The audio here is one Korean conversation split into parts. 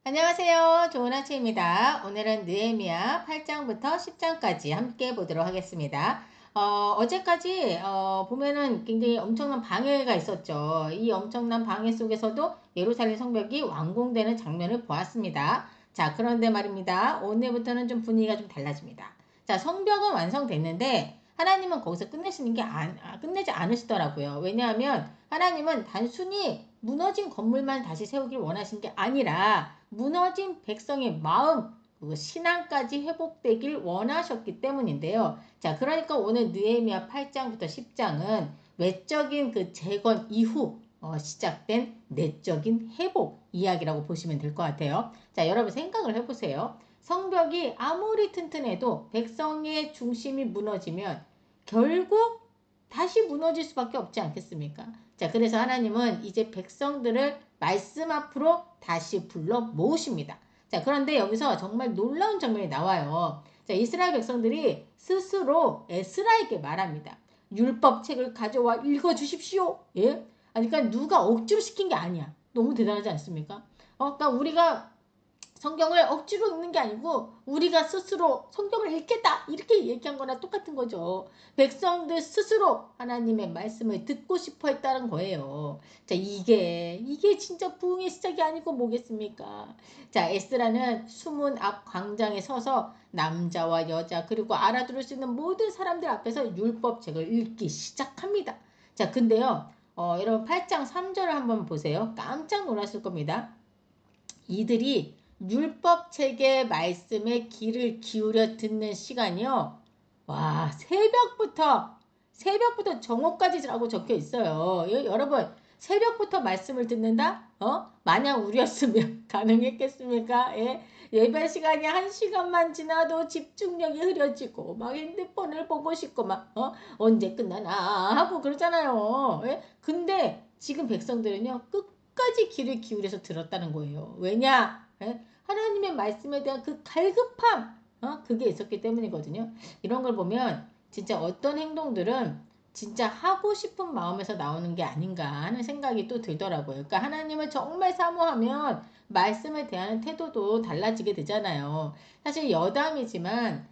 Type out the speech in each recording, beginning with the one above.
안녕하세요. 좋은 아침입니다. 오늘은 느헤미야 8장부터 10장까지 함께 보도록 하겠습니다. 어제까지 보면은 굉장히 엄청난 방해가 있었죠. 이 엄청난 방해 속에서도 예루살렘 성벽이 완공되는 장면을 보았습니다. 자, 그런데 말입니다. 오늘부터는 좀 분위기가 좀 달라집니다. 자, 성벽은 완성됐는데 하나님은 거기서 끝내지 않으시더라고요. 왜냐하면 하나님은 단순히 무너진 건물만 다시 세우길 원하신 게 아니라 무너진 백성의 마음, 그 신앙까지 회복되길 원하셨기 때문인데요. 자, 그러니까 오늘 느헤미야 8장부터 10장은 외적인 그 재건 이후 시작된 내적인 회복 이야기라고 보시면 될 것 같아요. 자, 여러분 생각을 해보세요. 성벽이 아무리 튼튼해도 백성의 중심이 무너지면 결국 다시 무너질 수밖에 없지 않겠습니까? 자, 그래서 하나님은 이제 백성들을 말씀 앞으로 다시 불러 모으십니다. 자, 그런데 여기서 정말 놀라운 장면이 나와요. 자, 이스라엘 백성들이 스스로 에스라에게 말합니다. 율법책을 가져와 읽어주십시오. 예? 그러니까 누가 억지로 시킨 게 아니야. 너무 대단하지 않습니까? 그러니까 우리가 성경을 억지로 읽는 게 아니고 우리가 스스로 성경을 읽겠다 이렇게 얘기한 거나 똑같은 거죠. 백성들 스스로 하나님의 말씀을 듣고 싶어 했다는 거예요. 자, 이게 진짜 부흥의 시작이 아니고 뭐겠습니까? 자, 에스라는 수문 앞 광장에 서서 남자와 여자 그리고 알아들을 수 있는 모든 사람들 앞에서 율법책을 읽기 시작합니다. 자, 근데요. 여러분 8장 3절을 한번 보세요. 깜짝 놀랐을 겁니다. 이들이 율법책의 말씀에 귀를 기울여 듣는 시간이요. 와, 새벽부터 정오까지라고 적혀 있어요. 여러분, 새벽부터 말씀을 듣는다? 만약 우리였으면 가능했겠습니까? 예? 예배 시간이 1시간만 지나도 집중력이 흐려지고 막 핸드폰을 보고 싶고 막 언제 끝나나 하고 그러잖아요. 예? 근데 지금 백성들은요. 끝까지 귀를 기울여서 들었다는 거예요. 왜냐? 예? 하나님의 말씀에 대한 그 갈급함 그게 있었기 때문이거든요. 이런 걸 보면 진짜 어떤 행동들은 진짜 하고 싶은 마음에서 나오는 게 아닌가 하는 생각이 또 들더라고요. 그러니까 하나님을 정말 사모하면 말씀에 대한 태도도 달라지게 되잖아요. 사실 여담이지만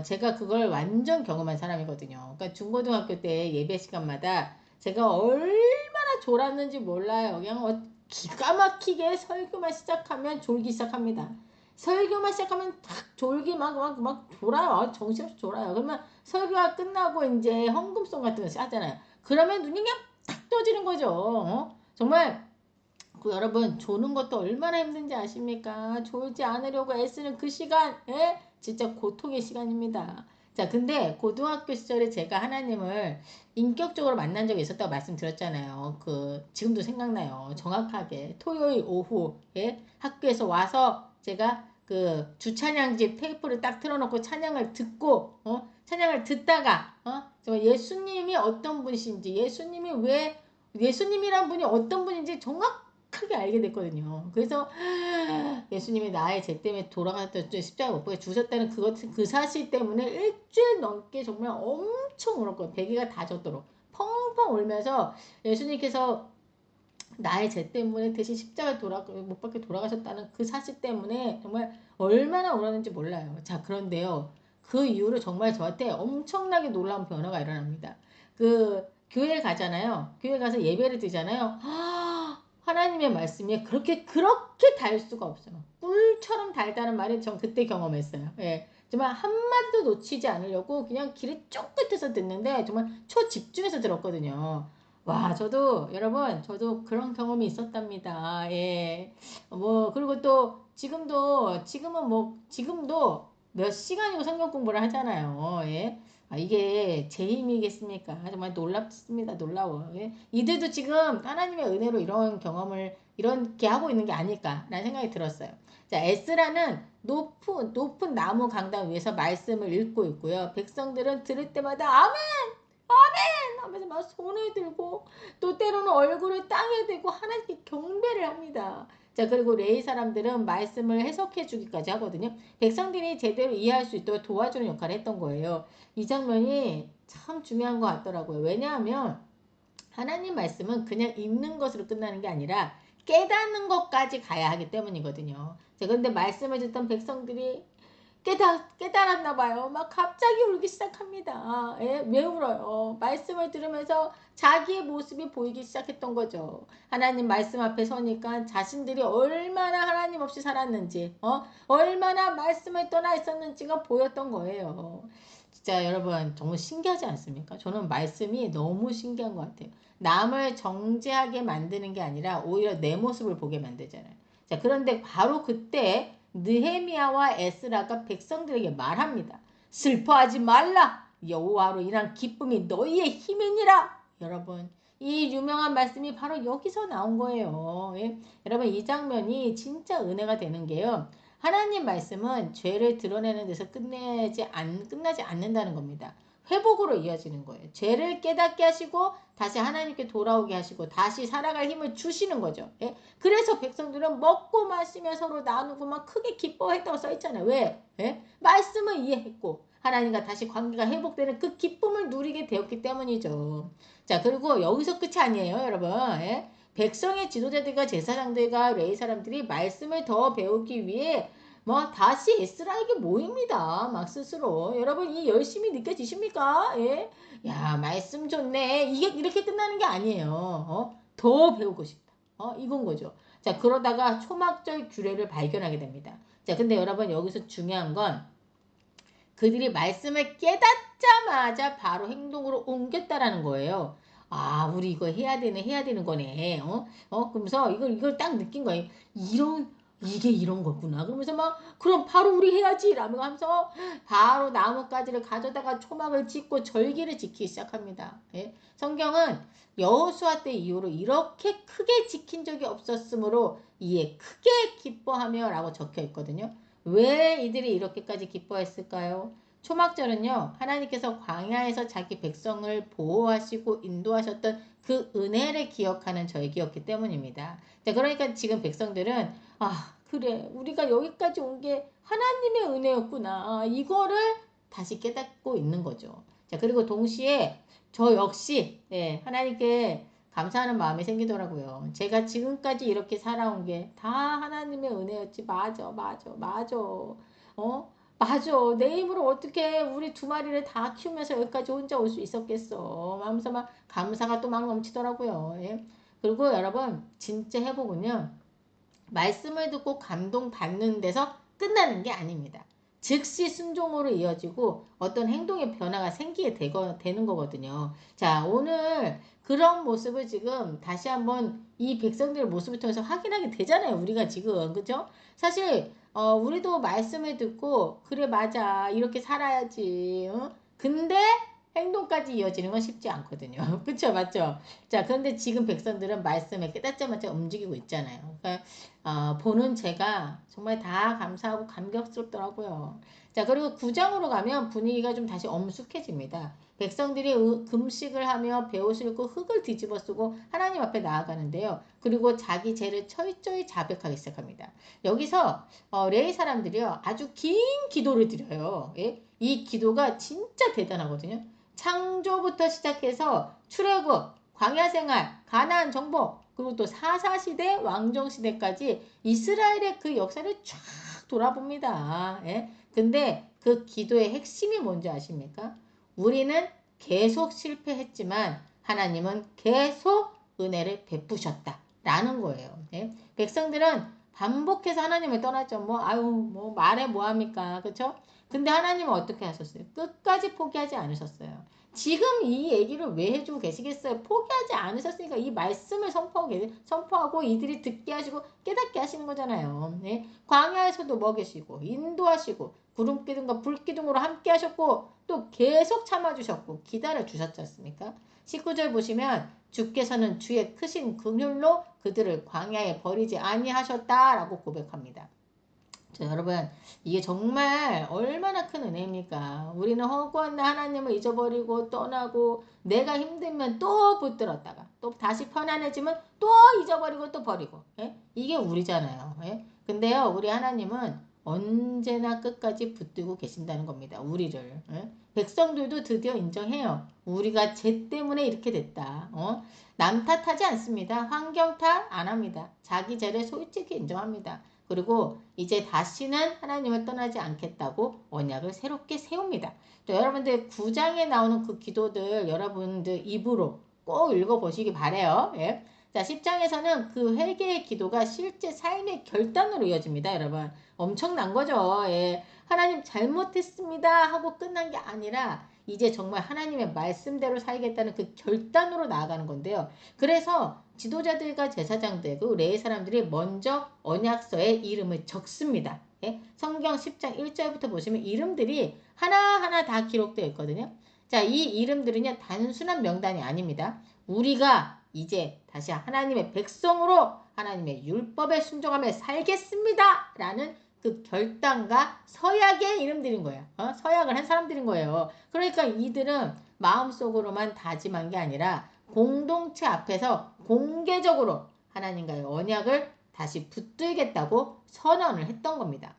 제가 그걸 완전 경험한 사람이거든요. 그러니까 중고등학교 때 예배 시간마다 제가 얼마나 졸았는지 몰라요. 그냥 기가 막히게 설교만 시작하면 졸기 시작합니다. 설교만 시작하면 탁 졸기 막 졸아요. 정신없이 졸아요. 그러면 설교가 끝나고 이제 헌금송 같은 거 하잖아요. 그러면 눈이 그냥 탁 떠지는 거죠. 정말 여러분 조는 것도 얼마나 힘든지 아십니까? 졸지 않으려고 애쓰는 그 시간, 진짜 고통의 시간입니다. 자, 근데 고등학교 시절에 제가 하나님을 인격적으로 만난 적이 있었다고 말씀드렸잖아요. 지금도 생각나요. 정확하게 토요일 오후 학교에서 와서 제가 주찬양집 테이프를 딱 틀어놓고 찬양을 듣고 찬양을 듣다가 정말 예수님이 어떤 분이신지 예수님이란 분이 어떤 분인지 정확하게 알게 됐거든요. 그래서 예수님이 나의 죄 때문에 돌아가셨던 십자가 못 보게 주셨다는 그 사실 때문에 일주일 넘게 정말 엄청 울었거든요. 베개가 다 젖도록 펑펑 울면서 예수님께서 나의 죄 때문에 대신 십자가 못 박혀 돌아가셨다는 그 사실 때문에 정말 얼마나 울었는지 몰라요. 자, 그런데요. 그 이후로 정말 저한테 엄청나게 놀라운 변화가 일어납니다. 교회 가잖아요. 교회 가서 예배를 드리잖아요. 하나님의 말씀이 그렇게 달 수가 없어요. 꿀처럼 달다는 말을 전 그때 경험했어요. 예. 정말 한마디도 놓치지 않으려고 그냥 길을 쫑긋해서 듣는데 정말 초집중해서 들었거든요. 와, 저도 그런 경험이 있었답니다. 예. 그리고 또, 지금도 몇 시간이고 성경 공부를 하잖아요. 예. 이게 제 힘이겠습니까? 정말 놀랍습니다. 놀라워. 예. 이들도 지금 하나님의 은혜로 이런 경험을 이렇게 하고 있는 게 아닐까라는 생각이 들었어요. 자, 에스라는 높은 나무 강당 위에서 말씀을 읽고 있고요. 백성들은 들을 때마다 아멘! 하면서 막 손을 들고 또 때로는 얼굴을 땅에 대고 하나님께 경배를 합니다. 자, 그리고 레위 사람들은 말씀을 해석해 주기까지 하거든요. 백성들이 제대로 이해할 수 있도록 도와주는 역할을 했던 거예요. 이 장면이 참 중요한 것 같더라고요. 왜냐하면 하나님 말씀은 그냥 읽는 것으로 끝나는 게 아니라 깨닫는 것까지 가야 하기 때문이거든요. 자, 그런데 말씀을 듣던 백성들이 깨달았나 봐요. 막 갑자기 울기 시작합니다. 예? 왜 울어요? 말씀을 들으면서 자기의 모습이 보이기 시작했던 거죠. 하나님 말씀 앞에 서니까 자신들이 얼마나 하나님 없이 살았는지, 얼마나 말씀을 떠나 있었는지가 보였던 거예요. 진짜 여러분 정말 신기하지 않습니까? 저는 말씀이 너무 신기한 것 같아요. 남을 정죄하게 만드는 게 아니라 오히려 내 모습을 보게 만들잖아요. 자, 그런데 바로 그때 느헤미야와 에스라가 백성들에게 말합니다. 슬퍼하지 말라. 여호와로 인한 기쁨이 너희의 힘이니라. 여러분, 이 유명한 말씀이 바로 여기서 나온 거예요. 예? 여러분, 이 장면이 진짜 은혜가 되는 게요. 하나님 말씀은 죄를 드러내는 데서 끝나지 않는다는 겁니다. 회복으로 이어지는 거예요. 죄를 깨닫게 하시고 다시 하나님께 돌아오게 하시고 다시 살아갈 힘을 주시는 거죠. 예? 그래서 백성들은 먹고 마시며 서로 나누고 막 크게 기뻐했다고 써있잖아요. 왜? 예? 말씀을 이해했고 하나님과 다시 관계가 회복되는 그 기쁨을 누리게 되었기 때문이죠. 자, 그리고 여기서 끝이 아니에요, 여러분. 예? 백성의 지도자들과 제사장들과 레위 사람들이 말씀을 더 배우기 위해 뭐 다시 에스라에게 모입니다. 막 스스로. 여러분 이 열심히 느껴지십니까? 예? 야, 말씀 좋네. 이게 이렇게 끝나는 게 아니에요. 더 배우고 싶다. 이건 거죠. 자, 그러다가 초막절 규례를 발견하게 됩니다. 자, 근데 여러분 여기서 중요한 건 그들이 말씀을 깨닫자마자 바로 행동으로 옮겼다라는 거예요. 아, 우리 이거 해야 되는 거네. 그러면서 이걸 딱 느낀 거예요. 이게 이런 거구나. 그러면서 막, 그럼 바로 우리 해야지. 라며 하면서 바로 나뭇가지를 가져다가 초막을 짓고 절기를 지키기 시작합니다. 예? 성경은 여호수아 때 이후로 이렇게 크게 지킨 적이 없었으므로 이에 크게 기뻐하며 라고 적혀 있거든요. 왜 이들이 이렇게까지 기뻐했을까요? 초막절은요, 하나님께서 광야에서 자기 백성을 보호하시고 인도하셨던 그 은혜를 기억하는 절기였기 때문입니다. 자, 그러니까 지금 백성들은, 아, 그래, 우리가 여기까지 온 게 하나님의 은혜였구나. 이거를 다시 깨닫고 있는 거죠. 자, 그리고 동시에 저 역시, 하나님께 감사하는 마음이 생기더라고요. 제가 지금까지 이렇게 살아온 게 다 하나님의 은혜였지. 맞아, 맞아, 맞아. 맞아. 내 힘으로 어떻게 우리 두 마리를 다 키우면서 여기까지 혼자 올 수 있었겠어. 하면서 막 감사가 또 막 넘치더라고요. 예? 그리고 여러분, 진짜 회복은요. 말씀을 듣고 감동받는 데서 끝나는 게 아닙니다. 즉시 순종으로 이어지고 어떤 행동의 변화가 생기게 되는 거거든요. 자, 오늘 그런 모습을 지금 다시 한번 이 백성들의 모습을 통해서 확인하게 되잖아요. 우리가 지금. 그죠? 사실 우리도 말씀을 듣고 그래 맞아 이렇게 살아야지. 근데 행동까지 이어지는 건 쉽지 않거든요. 그쵸? 맞죠? 자, 그런데 지금 백성들은 말씀에 깨닫자마자 움직이고 있잖아요. 그러니까 보는 제가 정말 다 감사하고 감격스럽더라고요. 자, 그리고 9장으로 가면 분위기가 좀 다시 엄숙해집니다. 백성들이 금식을 하며 배옷을 입고 흙을 뒤집어 쓰고 하나님 앞에 나아가는데요. 그리고 자기 죄를 철저히 자백하기 시작합니다. 여기서 레위 사람들이요. 아주 긴 기도를 드려요. 예? 이 기도가 진짜 대단하거든요. 창조부터 시작해서 출애굽, 광야생활, 가나안 정복, 그리고 또 사사시대, 왕정시대까지 이스라엘의 그 역사를 쫙 돌아봅니다. 예? 근데 그 기도의 핵심이 뭔지 아십니까? 우리는 계속 실패했지만 하나님은 계속 은혜를 베푸셨다. 라는 거예요. 예? 백성들은 반복해서 하나님을 떠났죠. 뭐 말해 뭐합니까? 그쵸? 근데 하나님은 어떻게 하셨어요? 끝까지 포기하지 않으셨어요. 지금 이 얘기를 왜 해주고 계시겠어요? 포기하지 않으셨으니까 이 말씀을 선포하고 이들이 듣게 하시고 깨닫게 하시는 거잖아요. 네? 광야에서도 먹이시고 인도하시고 구름기둥과 불기둥으로 함께 하셨고 또 계속 참아주셨고 기다려주셨지 않습니까? 19절 보시면 주께서는 주의 크신 긍휼로 그들을 광야에 버리지 아니하셨다라고 고백합니다. 자, 여러분 이게 정말 얼마나 큰 은혜입니까? 우리는 허구한 하나님을 잊어버리고 떠나고 내가 힘들면 또 붙들었다가 또 다시 편안해지면 또 잊어버리고 또 버리고 이게 우리잖아요. 근데요 우리 하나님은 언제나 끝까지 붙들고 계신다는 겁니다. 우리를. 백성들도 드디어 인정해요. 우리가 쟤 때문에 이렇게 됐다. 남 탓하지 않습니다. 환경 탓 안 합니다. 자기 죄를 솔직히 인정합니다. 그리고 이제 다시는 하나님을 떠나지 않겠다고 언약을 새롭게 세웁니다. 또 여러분들 9장에 나오는 그 기도들 여러분들 입으로 꼭 읽어보시기 바래요. 예. 자, 10장에서는 그 회개의 기도가 실제 삶의 결단으로 이어집니다, 여러분. 엄청난 거죠. 예. 하나님 잘못했습니다 하고 끝난 게 아니라 이제 정말 하나님의 말씀대로 살겠다는 그 결단으로 나아가는 건데요. 그래서 지도자들과 제사장들, 그 레위 사람들이 먼저 언약서에 이름을 적습니다. 예? 성경 10장 1절부터 보시면 이름들이 하나하나 다 기록되어 있거든요. 자, 이 이름들은요, 단순한 명단이 아닙니다. 우리가 이제 다시 하나님의 백성으로 하나님의 율법에 순종하며 살겠습니다 라는 그 결단과 서약의 이름들인 거예요. 서약을 한 사람들인 거예요. 그러니까 이들은 마음속으로만 다짐한 게 아니라 공동체 앞에서 공개적으로 하나님과의 언약을 다시 붙들겠다고 선언을 했던 겁니다.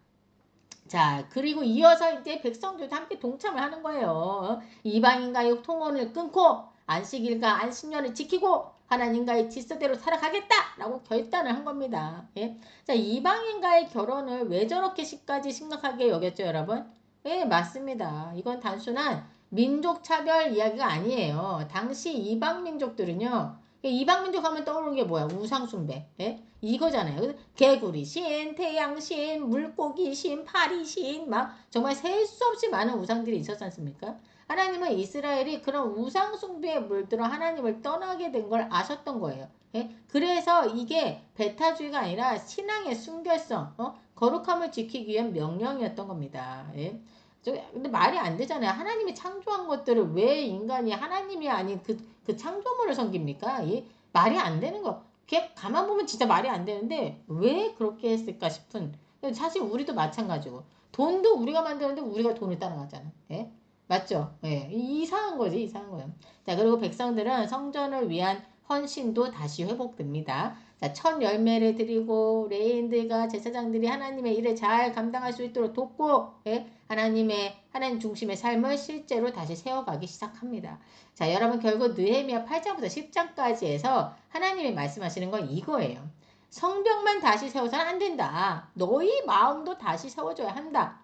자, 그리고 이어서 이제 백성들도 함께 동참을 하는 거예요. 이방인과의 통혼을 끊고 안식일과 안식년을 지키고 하나님과의 질서대로 살아가겠다라고 결단을 한 겁니다. 예? 자, 이방인과의 결혼을 왜 저렇게 까지 심각하게 여겼죠, 여러분? 예, 맞습니다. 이건 단순한 민족 차별 이야기가 아니에요. 당시 이방 민족들은요, 이방 민족 하면 떠오르는 게 뭐야? 우상 숭배. 예? 이거잖아요. 개구리 신, 태양 신, 물고기 신, 파리 신, 막 정말 셀 수 없이 많은 우상들이 있었지 않습니까? 하나님은 이스라엘이 그런 우상 숭배에 물들어 하나님을 떠나게 된 걸 아셨던 거예요. 예? 그래서 이게 배타주의가 아니라 신앙의 순결성, 거룩함을 지키기 위한 명령이었던 겁니다. 예? 근데 말이 안 되잖아요. 하나님이 창조한 것들을 왜 인간이 하나님이 아닌 그 창조물을 섬깁니까? 예? 말이 안 되는 거. 걔 가만 보면 진짜 말이 안 되는데 왜 그렇게 했을까 싶은. 사실 우리도 마찬가지고 돈도 우리가 만드는데 우리가 돈을 따라가잖아. 예? 맞죠? 예. 이상한 거지, 이상한 거예요. 자, 그리고 백성들은 성전을 위한 헌신도 다시 회복됩니다. 자, 첫 열매를 드리고 레위인들과 제사장들이 하나님의 일을 잘 감당할 수 있도록 돕고, 예? 하나님 중심의 삶을 실제로 다시 세워가기 시작합니다. 자, 여러분 결국 느헤미야 8장부터 10장까지 해서 하나님이 말씀하시는 건 이거예요. 성벽만 다시 세워서는 안 된다. 너희 마음도 다시 세워줘야 한다.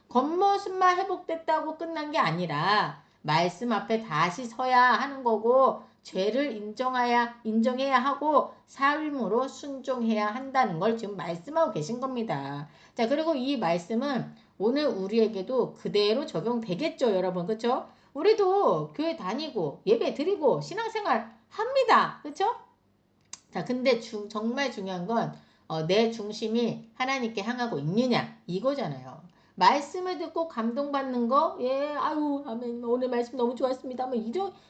겉모습만 회복됐다고 끝난 게 아니라 말씀 앞에 다시 서야 하는 거고 죄를 인정해야 하고 삶으로 순종해야 한다는 걸 지금 말씀하고 계신 겁니다. 자, 그리고 이 말씀은 오늘 우리에게도 그대로 적용되겠죠, 여러분. 그렇죠? 우리도 교회 다니고 예배 드리고 신앙생활 합니다. 그렇죠? 자, 근데 정말 중요한 건 내 중심이 하나님께 향하고 있느냐 이거잖아요. 말씀을 듣고 감동받는 거, 예, 아유, 아멘, 오늘 말씀 너무 좋았습니다. 뭐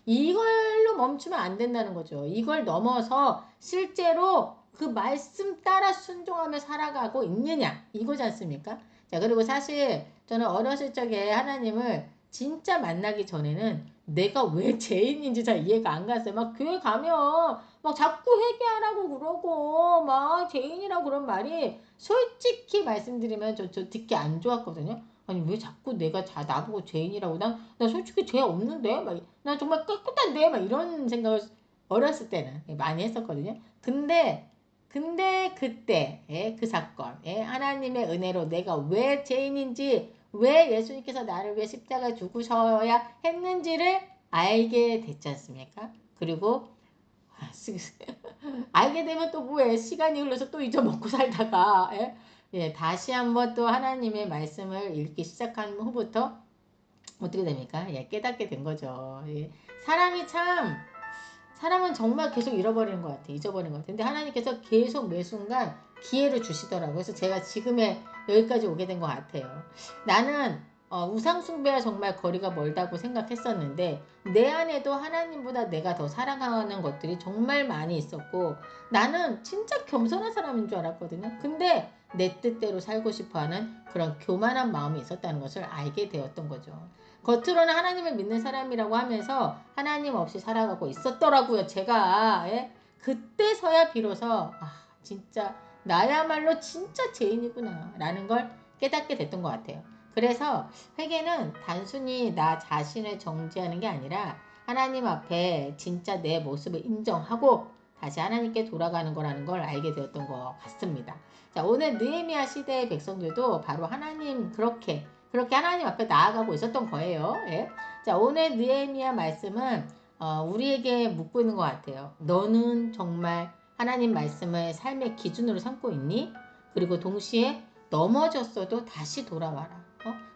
이걸로 멈추면 안 된다는 거죠. 이걸 넘어서 실제로 그 말씀 따라 순종하며 살아가고 있느냐 이거지 않습니까? 자, 그리고 사실 저는 어렸을 적에 하나님을 진짜 만나기 전에는 내가 왜 죄인인지 잘 이해가 안 갔어요. 막 교회 가면 막 자꾸 회개하라고 그러고 막 죄인이라고 그런 말이 솔직히 말씀드리면 저 듣기 안 좋았거든요. 아니 왜 자꾸 내가 나보고 죄인이라고 나 솔직히 죄 없는데 막 나 정말 깨끗한데 막 이런 생각을 어렸을 때는 많이 했었거든요. 근데 그때 그 사건 하나님의 은혜로 내가 왜 죄인인지 왜 예수님께서 나를 위해 십자가 죽으셔야 했는지를 알게 됐지 않습니까? 그리고 알게 되면 또 뭐해? 시간이 흘러서 또 잊어먹고 살다가 다시 한번 또 하나님의 말씀을 읽기 시작한 후부터 어떻게 됩니까? 깨닫게 된 거죠. 사람은 정말 계속 잃어버리는 것 같아. 잊어버리는 것 같아. 근데 하나님께서 계속 매 순간 기회를 주시더라고요. 그래서 제가 지금의 여기까지 오게 된 것 같아요. 나는 우상숭배와 정말 거리가 멀다고 생각했었는데 내 안에도 하나님보다 내가 더 사랑하는 것들이 정말 많이 있었고 나는 진짜 겸손한 사람인 줄 알았거든요. 근데 내 뜻대로 살고 싶어하는 그런 교만한 마음이 있었다는 것을 알게 되었던 거죠. 겉으로는 하나님을 믿는 사람이라고 하면서 하나님 없이 살아가고 있었더라고요. 제가 그때서야 비로소 진짜 나야말로 진짜 죄인이구나 라는 걸 깨닫게 됐던 것 같아요. 그래서 회개는 단순히 나 자신을 정죄하는 게 아니라 하나님 앞에 진짜 내 모습을 인정하고 다시 하나님께 돌아가는 거라는 걸 알게 되었던 것 같습니다. 자, 오늘 느헤미야 시대의 백성들도 바로 그렇게 하나님 앞에 나아가고 있었던 거예요. 예. 자, 오늘 느헤미야 말씀은 우리에게 묻고 있는 것 같아요. 너는 정말 하나님 말씀을 삶의 기준으로 삼고 있니? 그리고 동시에 넘어졌어도 다시 돌아와라.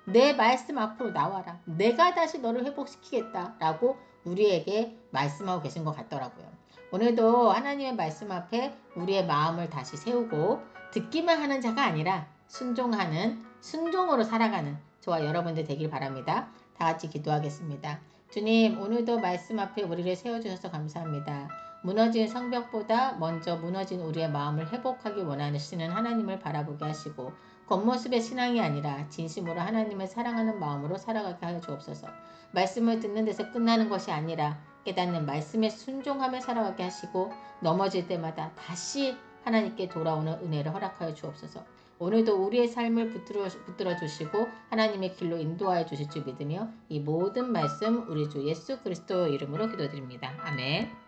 내 말씀 앞으로 나와라. 내가 다시 너를 회복시키겠다라고 우리에게 말씀하고 계신 것 같더라고요. 오늘도 하나님의 말씀 앞에 우리의 마음을 다시 세우고 듣기만 하는 자가 아니라 순종으로 살아가는 저와 여러분들 되길 바랍니다. 다 같이 기도하겠습니다. 주님, 오늘도 말씀 앞에 우리를 세워주셔서 감사합니다. 무너진 성벽보다 먼저 무너진 우리의 마음을 회복하기 원하시는 하나님을 바라보게 하시고 겉모습의 신앙이 아니라 진심으로 하나님을 사랑하는 마음으로 살아가게 하여 주옵소서. 말씀을 듣는 데서 끝나는 것이 아니라 깨닫는 말씀에 순종하며 살아가게 하시고 넘어질 때마다 다시 하나님께 돌아오는 은혜를 허락하여 주옵소서. 오늘도 우리의 삶을 붙들어 주시고 하나님의 길로 인도하여 주실 줄 믿으며 이 모든 말씀 우리 주 예수 그리스도 이름으로 기도드립니다. 아멘.